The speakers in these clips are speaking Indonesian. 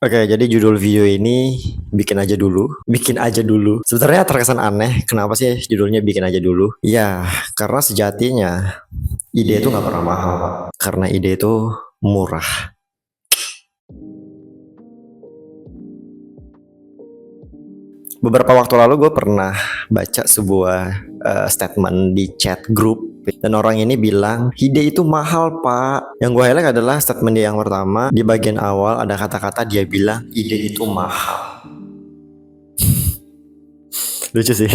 Oke, jadi judul video ini bikin aja dulu. Sebenarnya terkesan aneh, kenapa sih judulnya bikin aja dulu? Ya, karena sejatinya ide itu nggak pernah mahal, Pak. Karena ide itu murah. Beberapa waktu lalu gue pernah baca sebuah statement di chat grup dan orang ini bilang ide itu mahal, Pak. Yang gue highlight adalah statement dia yang pertama. Di bagian awal ada kata-kata dia bilang ide itu mahal. Lucu sih.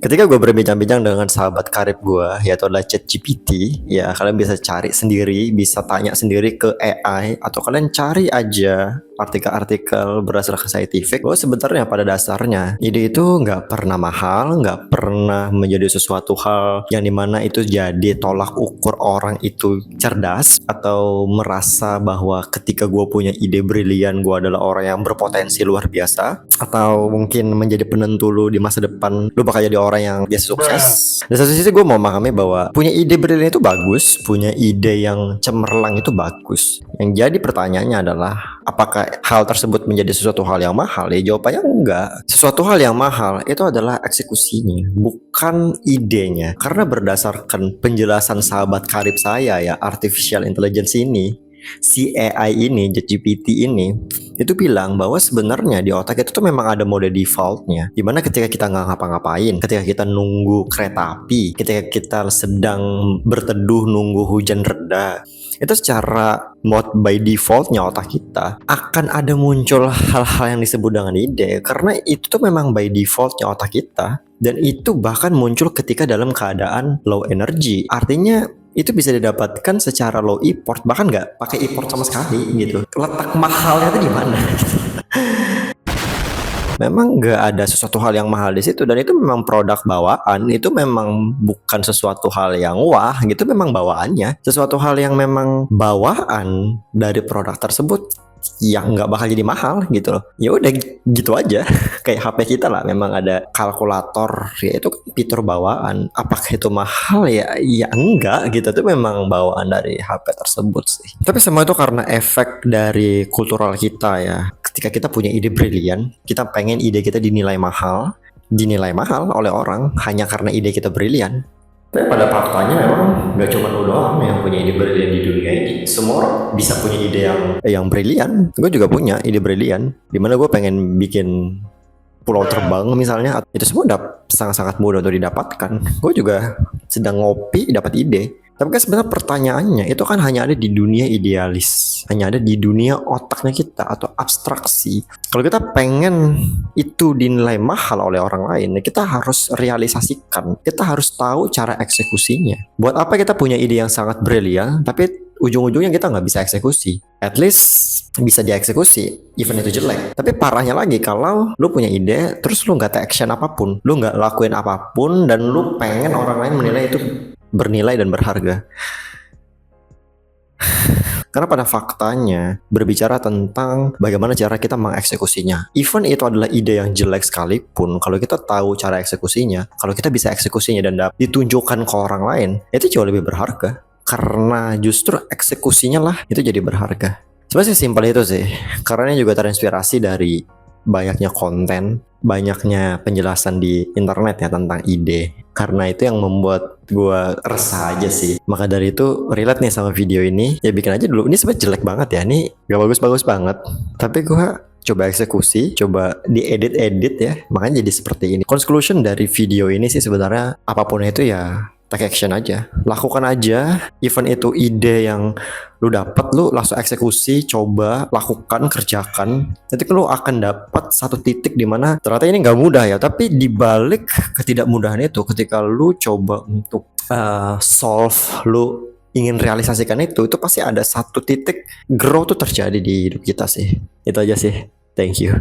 Ketika gue berbincang-bincang dengan sahabat karib gue, yaitu adalah ChatGPT, ya kalian bisa cari sendiri, bisa tanya sendiri ke AI, atau kalian cari aja artikel-artikel berdasarkan scientific, bahwa sebenarnya pada dasarnya ide itu nggak pernah mahal, nggak pernah menjadi sesuatu hal yang dimana itu jadi tolak ukur orang itu cerdas atau merasa bahwa ketika gue punya ide brilian gue adalah orang yang berpotensi luar biasa, atau mungkin menjadi penentu lu di masa depan lu bakal jadi orang yang biasa sukses. Di satu sisi gue mau memahami bahwa punya ide brilian itu bagus, punya ide yang cemerlang itu bagus. Yang jadi pertanyaannya adalah apakah hal tersebut menjadi sesuatu hal yang mahal? Ya jawabannya enggak. Sesuatu hal yang mahal itu adalah eksekusinya, bukan idenya. Karena berdasarkan penjelasan sahabat karib saya ya, artificial intelligence ini, si AI ini, ChatGPT ini, itu bilang bahwa sebenarnya di otak itu tuh memang ada mode defaultnya. Dimana ketika kita nggak ngapa-ngapain, ketika kita nunggu kereta api, ketika kita sedang berteduh nunggu hujan reda, itu secara mode by defaultnya otak kita akan ada muncul hal-hal yang disebut dengan ide, karena itu tuh memang by defaultnya otak kita, dan itu bahkan muncul ketika dalam keadaan low energy. Artinya itu bisa didapatkan secara low effort, bahkan nggak pakai effort sama sekali gitu. Letak mahalnya itu di mana? Memang nggak ada sesuatu hal yang mahal di situ, dan itu memang produk bawaan, itu memang bukan sesuatu hal yang wah gitu, memang bawaannya. Sesuatu hal yang memang bawaan dari produk tersebut yang nggak bakal jadi mahal gitu loh. Ya udah gitu aja. Kayak HP kita lah, memang ada kalkulator, ya itu kan fitur bawaan. Apakah itu mahal? Ya enggak gitu, itu memang bawaan dari HP tersebut sih. Tapi semua itu karena efek dari kultural kita ya. Ketika kita punya ide brilian, kita pengen ide kita dinilai mahal oleh orang hanya karena ide kita brilian. Tapi pada faktanya memang nggak cuma lu doang yang punya ide brilian di dunia ini. Semua orang bisa punya ide yang brilian. Gue juga punya ide brilian. Dimana gue pengen bikin pulau terbang misalnya. Itu semua sangat-sangat mudah untuk didapatkan. Gue juga sedang ngopi dapat ide. Tapi kan sebenarnya pertanyaannya itu kan hanya ada di dunia idealis, hanya ada di dunia otaknya kita atau abstraksi. Kalau kita pengen itu dinilai mahal oleh orang lain, kita harus realisasikan, kita harus tahu cara eksekusinya. Buat apa kita punya ide yang sangat brilian, tapi ujung-ujungnya kita nggak bisa eksekusi. At least bisa dieksekusi, even itu jelek. Tapi parahnya lagi kalau lu punya ide, terus lu nggak take action apapun, lu nggak lakuin apapun, dan lu pengen orang lain menilai itu bernilai dan berharga. Karena pada faktanya berbicara tentang bagaimana cara kita mengeksekusinya. Even itu adalah ide yang jelek sekalipun, kalau kita tahu cara eksekusinya, kalau kita bisa eksekusinya dan ditunjukkan ke orang lain, itu jauh lebih berharga. Karena justru eksekusinya lah itu jadi berharga. Sebenarnya simpel itu sih. Karena ini juga terinspirasi dari banyaknya konten, banyaknya penjelasan di internet ya tentang ide. Karena itu yang membuat gue resah aja sih. Maka dari itu relate nih sama video ini. Ya bikin aja dulu. Ini sebenarnya jelek banget ya. Ini gak bagus-bagus banget. Tapi gue coba eksekusi, coba diedit-edit ya. Makanya jadi seperti ini. Conclusion dari video ini sih sebenarnya apapun itu ya take action aja, lakukan aja. Even itu ide yang lu dapat, lu langsung eksekusi, coba lakukan, kerjakan. Nanti lu akan dapat satu titik di mana ternyata ini nggak mudah ya, tapi dibalik ketidakmudahan itu, ketika lu coba untuk solve, lu ingin realisasikan itu pasti ada satu titik grow tuh terjadi di hidup kita sih. Itu aja sih. Thank you.